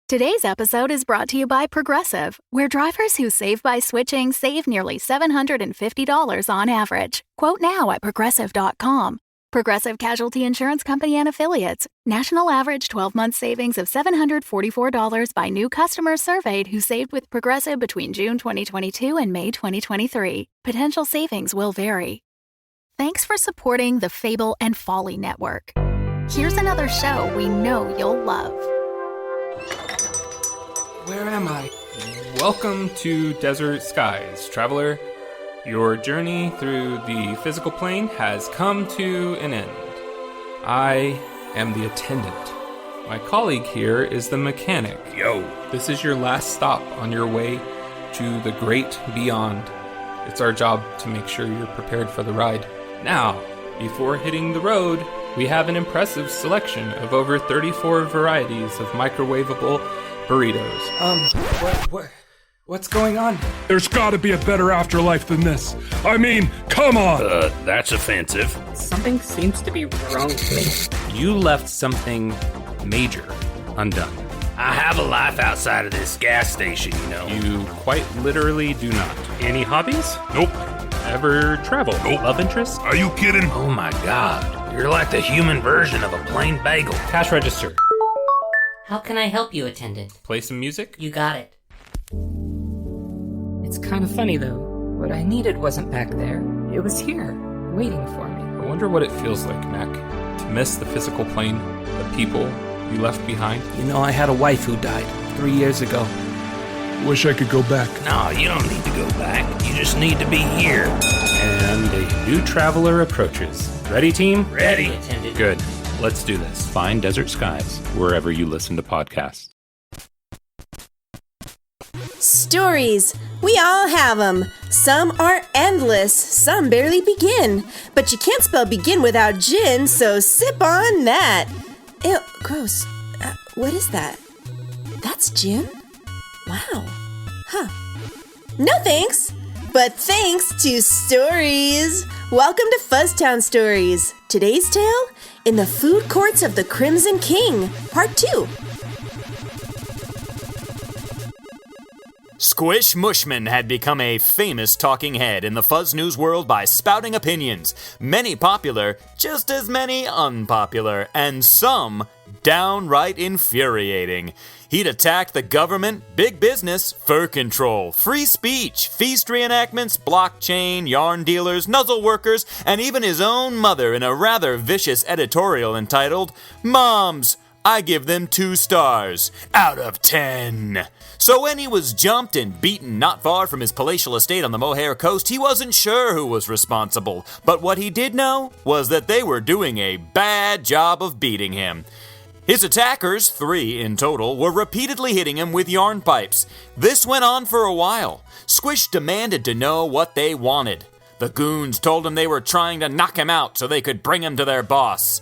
Today's episode is brought to you by Progressive, where drivers who save by switching save nearly $750 on average. Quote now at Progressive.com. Progressive Casualty Insurance Company and Affiliates. National average 12-month savings of $744 by new customers surveyed who saved with Progressive between June 2022 and May 2023. Potential savings will vary. Thanks for supporting the Fable and Folly Network. Here's another show we know you'll love. Where am I? Welcome to Desert Skies, traveler. Your journey through the physical plane has come to an end. I am the attendant. My colleague here is the mechanic. Yo. This is your last stop on your way to the great beyond. It's our job to make sure you're prepared for the ride. Now, before hitting the road, we have an impressive selection of over 34 varieties of microwavable burritos. What's going on? There's gotta be a better afterlife than this. I mean, come on! That's offensive. Something seems to be wrong with me. You left something major undone. I have a life outside of this gas station, you know. You quite literally do not. Any hobbies? Nope. Ever travel? Nope. Love interest? Are you kidding? Oh my god. You're like the human version of a plain bagel. Cash register. How can I help you, attendant? Play some music? You got it. It's kind of funny, though. What I needed wasn't back there. It was here, waiting for me. I wonder what it feels like, Mac, to miss the physical plane, the people you left behind. You know, I had a wife who died 3 years ago. Wish I could go back. No, you don't need to go back. You just need to be here. And a new traveler approaches. Ready, team? Ready. Attendant. Good. Let's do this. Find Desert Skies wherever you listen to podcasts. Stories. We all have them. Some are endless, some barely begin. But you can't spell begin without gin, so sip on that. Ew, gross. What is that? That's gin? Wow. Huh. No thanks. But thanks to stories. Welcome to FUZZTOWN Stories. Today's tale, In the Food Courts of the Crimson King, Part 2. Squish Mushman had become a famous talking head in the Fuzz News world by spouting opinions, many popular, just as many unpopular, and some downright infuriating. He'd attacked the government, big business, fur control, free speech, feast reenactments, blockchain, yarn dealers, nuzzle workers, and even his own mother in a rather vicious editorial entitled, "Moms, I give them 2 stars out of 10. So when he was jumped and beaten not far from his palatial estate on the Mohair coast, he wasn't sure who was responsible. But what he did know was that they were doing a bad job of beating him. His attackers, 3 in total, were repeatedly hitting him with yarn pipes. This went on for a while. Squish demanded to know what they wanted. The goons told him they were trying to knock him out so they could bring him to their boss.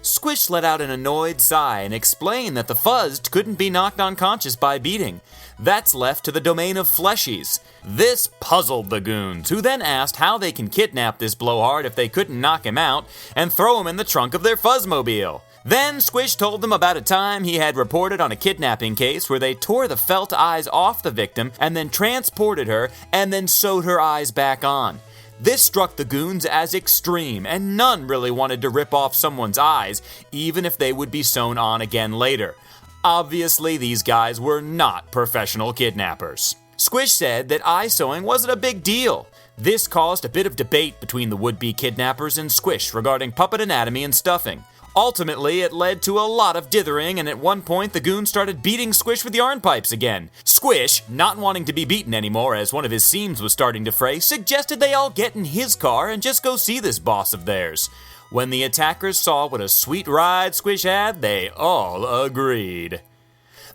Squish let out an annoyed sigh and explained that the fuzzed couldn't be knocked unconscious by beating. That's left to the domain of fleshies. This puzzled the goons, who then asked how they can kidnap this blowhard if they couldn't knock him out and throw him in the trunk of their fuzzmobile. Then Squish told them about a time he had reported on a kidnapping case where they tore the felt eyes off the victim and then transported her and then sewed her eyes back on. This struck the goons as extreme, and none really wanted to rip off someone's eyes, even if they would be sewn on again later. Obviously, these guys were not professional kidnappers. Squish said that eye sewing wasn't a big deal. This caused a bit of debate between the would-be kidnappers and Squish regarding puppet anatomy and stuffing. Ultimately, it led to a lot of dithering, and at one point, the goons started beating Squish with yarn pipes again. Squish, not wanting to be beaten anymore as one of his seams was starting to fray, suggested they all get in his car and just go see this boss of theirs. When the attackers saw what a sweet ride Squish had, they all agreed.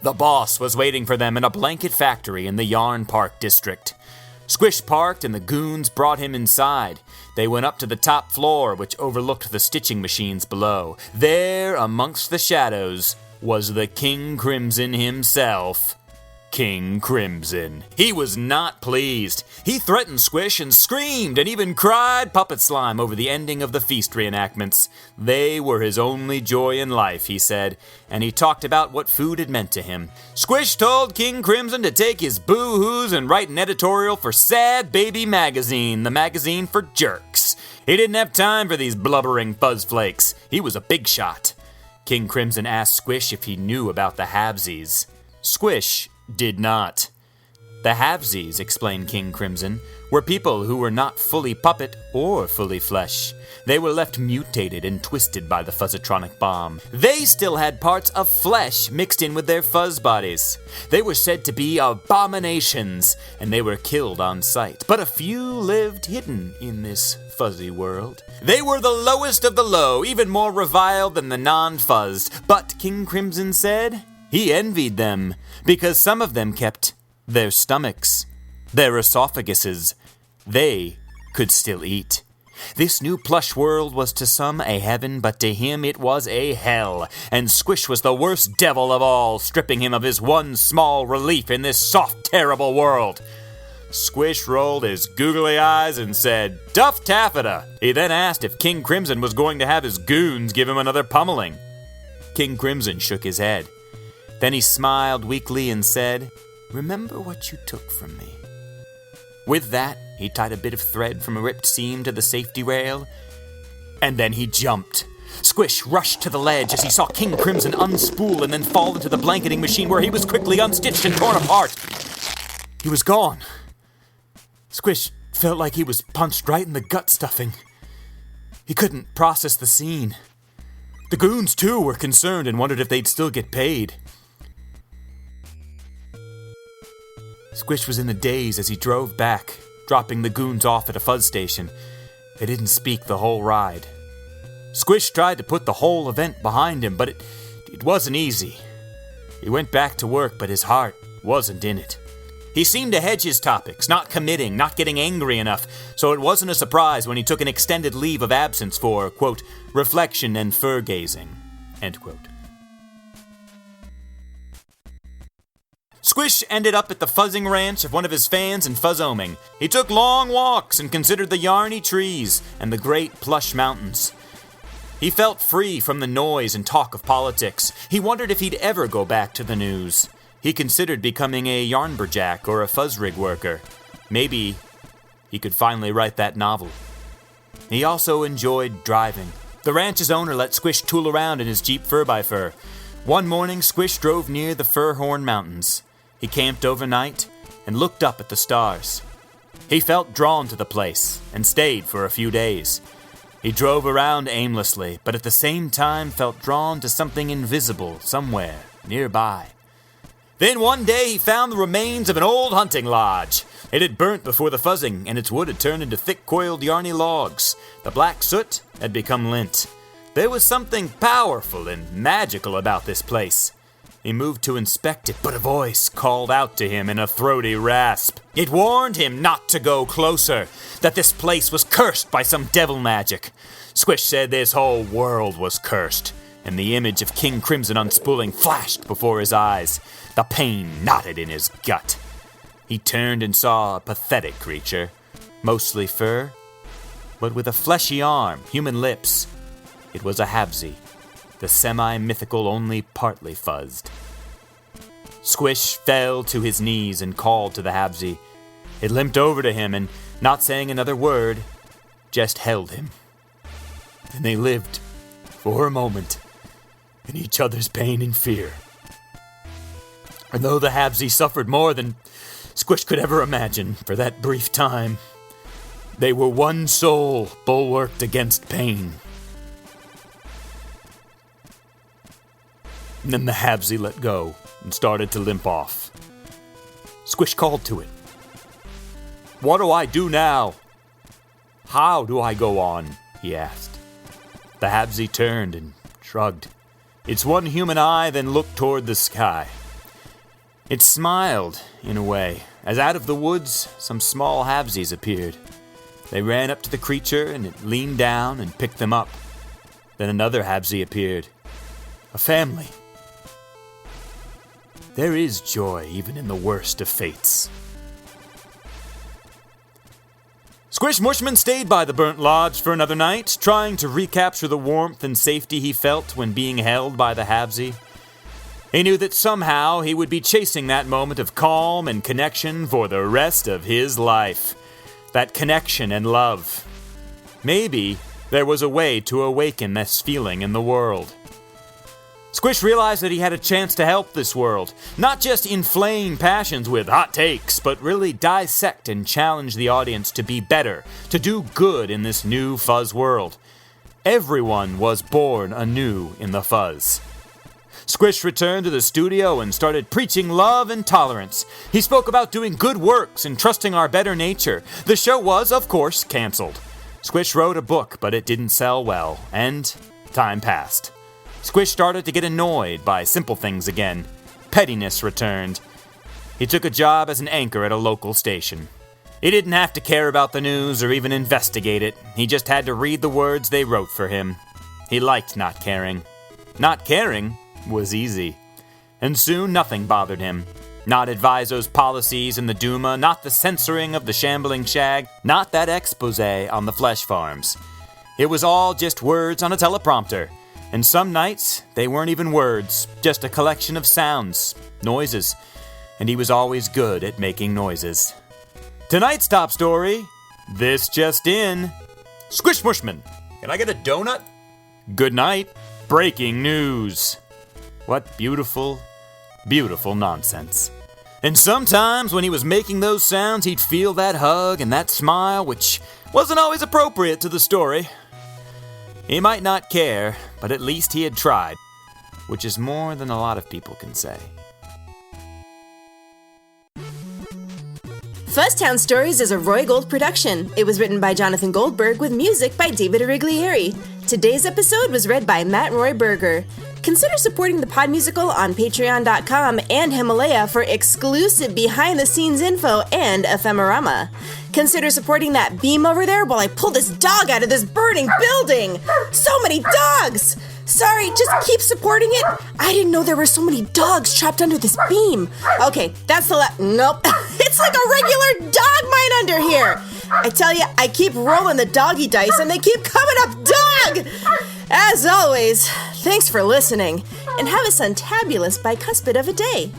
The boss was waiting for them in a blanket factory in the Yarn Park district. Squish parked and the goons brought him inside. They went up to the top floor, which overlooked the stitching machines below. There, amongst the shadows, was the King Crimson himself. King Crimson. He was not pleased. He threatened Squish and screamed and even cried puppet slime over the ending of the feast reenactments. They were his only joy in life, he said, and he talked about what food had meant to him. Squish told King Crimson to take his boo-hoos and write an editorial for Sad Baby Magazine, the magazine for jerks. He didn't have time for these blubbering fuzz flakes. He was a big shot. King Crimson asked Squish if he knew about the halvesies. Squish did not. The halvesies, explained King Crimson, were people who were not fully puppet or fully flesh. They were left mutated and twisted by the fuzzatronic bomb. They still had parts of flesh mixed in with their fuzz bodies. They were said to be abominations, and they were killed on sight. But a few lived hidden in this fuzzy world. They were the lowest of the low, even more reviled than the non-fuzzed. But King Crimson said he envied them, because some of them kept their stomachs, their esophaguses. They could still eat. This new plush world was to some a heaven, but to him it was a hell, and Squish was the worst devil of all, stripping him of his one small relief in this soft, terrible world. Squish rolled his googly eyes and said, "Duff taffeta." He then asked if King Crimson was going to have his goons give him another pummeling. King Crimson shook his head. Then he smiled weakly and said, "Remember what you took from me." With that, he tied a bit of thread from a ripped seam to the safety rail, and then he jumped. Squish rushed to the ledge as he saw King Crimson unspool and then fall into the blanketing machine, where he was quickly unstitched and torn apart. He was gone. Squish felt like he was punched right in the gut stuffing. He couldn't process the scene. The goons, too, were concerned and wondered if they'd still get paid. Squish was in a daze as he drove back, dropping the goons off at a fuzz station. They didn't speak the whole ride. Squish tried to put the whole event behind him, but it wasn't easy. He went back to work, but his heart wasn't in it. He seemed to hedge his topics, not committing, not getting angry enough, so it wasn't a surprise when he took an extended leave of absence for, quote, reflection and fur-gazing, end quote. Squish ended up at the fuzzing ranch of one of his fans in Fuzzoming. He took long walks and considered the yarny trees and the great plush mountains. He felt free from the noise and talk of politics. He wondered if he'd ever go back to the news. He considered becoming a yarnberjack or a fuzzrig worker. Maybe he could finally write that novel. He also enjoyed driving. The ranch's owner let Squish tool around in his Jeep 4x4. One morning, Squish drove near the Furhorn Mountains. He camped overnight and looked up at the stars. He felt drawn to the place and stayed for a few days. He drove around aimlessly, but at the same time felt drawn to something invisible somewhere nearby. Then one day he found the remains of an old hunting lodge. It had burnt before the fuzzing, and its wood had turned into thick-coiled yarny logs. The black soot had become lint. There was something powerful and magical about this place. He moved to inspect it, but a voice called out to him in a throaty rasp. It warned him not to go closer, that this place was cursed by some devil magic. Squish said this whole world was cursed, and the image of King Crimson unspooling flashed before his eyes. The pain knotted in his gut. He turned and saw a pathetic creature, mostly fur, but with a fleshy arm, human lips. It was a halvesy, the semi-mythical only partly fuzzed. Squish fell to his knees and called to the halvesy. It limped over to him and, not saying another word, just held him. And they lived, for a moment, in each other's pain and fear. And though the halvesy suffered more than Squish could ever imagine for that brief time, they were one soul bulwarked against pain. And then the halvesy let go and started to limp off. Squish called to it. "What do I do now? How do I go on?" he asked. The halvesy turned and shrugged. Its one human eye then looked toward the sky. It smiled, in a way, as out of the woods some small halvesies appeared. They ran up to the creature and it leaned down and picked them up. Then another halvesy appeared. A family. there is joy even in the worst of fates. Squish Mushman stayed by the burnt lodge for another night, trying to recapture the warmth and safety he felt when being held by the Habsy. He knew that somehow he would be chasing that moment of calm and connection for the rest of his life. That connection and love. Maybe there was a way to awaken this feeling in the world. Squish realized that he had a chance to help this world, not just inflame passions with hot takes, but really dissect and challenge the audience to be better, to do good in this new Fuzz world. Everyone was born anew in the Fuzz. Squish returned to the studio and started preaching love and tolerance. He spoke about doing good works and trusting our better nature. The show was, of course, canceled. Squish wrote a book, but it didn't sell well, and time passed. Squish started to get annoyed by simple things again. Pettiness returned. He took a job as an anchor at a local station. He didn't have to care about the news or even investigate it. He just had to read the words they wrote for him. He liked not caring. Not caring was easy. And soon nothing bothered him. Not Adviso's policies in the Duma, not the censoring of the shambling shag, not that expose on the flesh farms. It was all just words on a teleprompter. And some nights, they weren't even words, just a collection of sounds, noises. And he was always good at making noises. Tonight's top story, this just in. Squish Mushman, can I get a donut? Good night. Breaking news. What beautiful, beautiful nonsense. And sometimes when he was making those sounds, he'd feel that hug and that smile, which wasn't always appropriate to the story. He might not care, but at least he had tried, which is more than a lot of people can say. FUZZTOWN Stories is a Roy Gold production. It was written by Jonathan Goldberg with music by David Origlieri. Today's episode was read by Matt Roy Berger. Consider supporting the Pod Musical on Patreon.com and Himalaya for exclusive behind-the-scenes info and ephemerama. Consider supporting that beam over there while I pull this dog out of this burning building! So many dogs! Sorry, just keep supporting it. I didn't know there were so many dogs trapped under this beam. Okay, that's the nope. It's like a regular dog mine under here. I tell you, I keep rolling the doggy dice and they keep coming up dog! As always, thanks for listening, and have a suntabulous bicuspid of a day.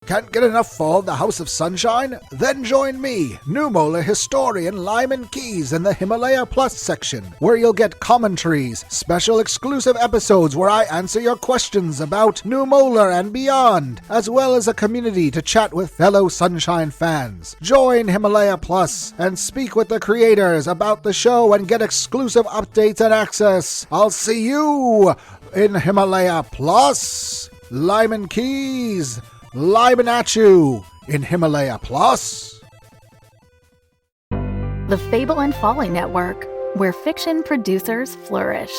Can't get enough for the House of Sunshine? Then join me, New Molar historian Lyman Keys, in the Himalaya Plus section, where you'll get commentaries, special exclusive episodes where I answer your questions about New Molar and beyond, as well as a community to chat with fellow Sunshine fans. Join Himalaya Plus and speak with the creators about the show and get exclusive updates and access. I'll see you in Himalaya Plus. Lyman Keys, Lyman at you in Himalaya Plus. The Fable and Folly Network, where fiction producers flourish.